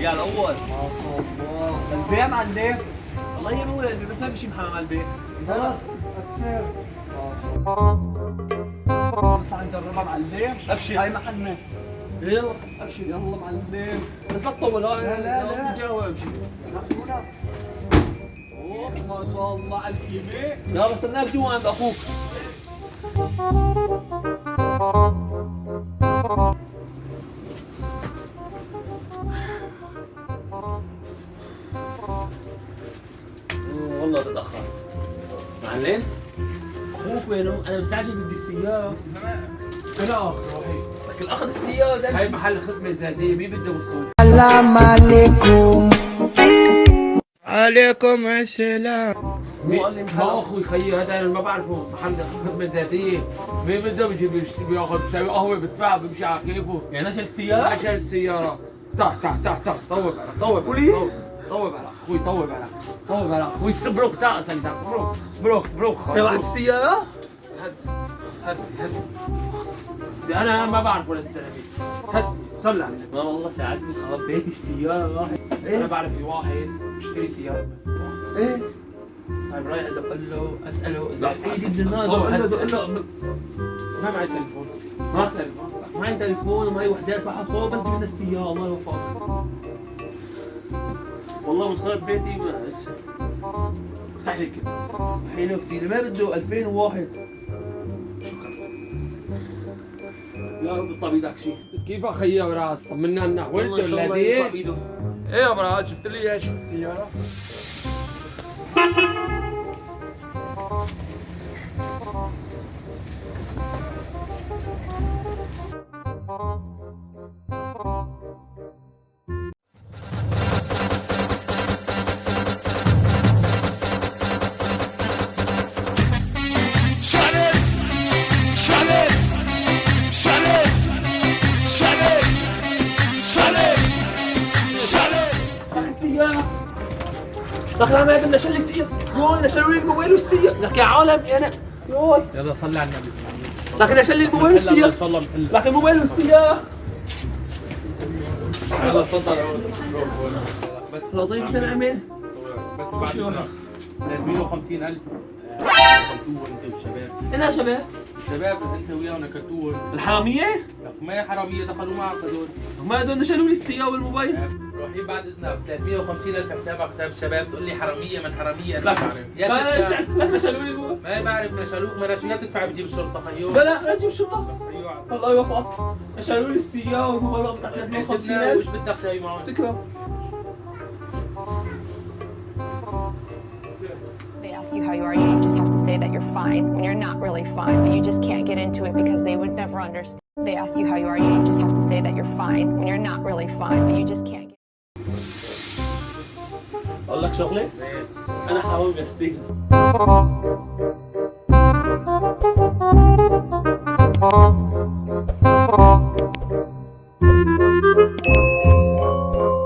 يا الاول ما شاء الله. البيع معلم. والله يا ابوي قلبي بس ما في شيء محل على البيت. خلاص ابشر. ما شاء الله. نطلع نجربها معلم. ابشر. هاي محلنا. يلا ابشر. يلا معلم. بس لا تطول هاي. لا. جاوب امشي. هنا. اوه ما شاء الله الف يمين. لا بستناك جوا عند اخوك. والله تتأخر. معلم؟ أخوك وينه؟ أنا مستعجل بدي السيارة. أنا روحي. لكن أخذ السيارة ده هاي محل خدمة ذاتية مين بده يدخل؟ السلام عليكم. عليكم السلام. ما اخوي خيي هذا انا ما بعرفه محل خدمة ذاتية مين بده بيجي بياخذ بيساوي قهوة بدفع بيمشي على كيفه يعني أشيل السيارة؟ عشان السيارة تعال طوب على طوب على اخوي طوب على اخوي بروك تعال سنتك بروك يا واحد السيارة؟ هد انا ما بعرف ولا الزلمه هد صلي على النبي. ما والله ساعدني خرب بيتي السيارة راحت. انا بعرف في واحد بيشتري سيارة بس إيه؟ طيب رايح اقول له اساله لا ايدي من النار بقول له ما معي تليفون معي تليفون ومعي وحدات بحط فوق بس جبنا السيارة الله يوفقك. والله وصلت بيتي افتح لي حلو كثير ما بده 2001. يا رب يطلع بايدك شيء. كيف اخيي يا براد طمنا لنا وين والله ان شاء الله يطلع الولادية؟ بايده. ايه يا براد شفت لي ايش السيارة؟ السيارة دخل ما بدنا نشيل السيارة. يوي نشلوا لي الموبايل والسيارة. لك يا عالم انا يوي يلا صلي على النبي. لكن اشيل الموبايل والسيارة. ان شاء الله محل. لكن الموبايل والسيارة. يلا تفضل بس لطيف شو نعمل؟ بس بعد 150,000 كرتون انت والشباب انا يا شباب الشباب انت ويانا كرتون الحرامية؟ لك ما حرامية دخلوا معك هذول ما بدهم نشلوا لي السيارة والموبايل. روحي بعد اذنك 350,000 حسابك حساب الشباب تقول لي حرامية من حرامية انا لا ما بعرف يا ما ايش بتدفع نشلوا لي الموبايل؟ ما بعرف نشالوك ما نشالوك يا بتدفع بتجيب الشرطة خيو لا نجيب الشرطة. خيو الله يوفقك. شالوا لي السيارة والموبايل وفتح سيبنا 350,000. وش بدك تسوي معهم؟ تكرم. They ask you how you are, you just have to say that you're fine when you're not really fine, but you just can't get into it because they would never understand. They ask you how you are, you just have to say that you're fine when you're not really fine, but you just can't get اقول لك شغلة؟ انا حرامي بستيل.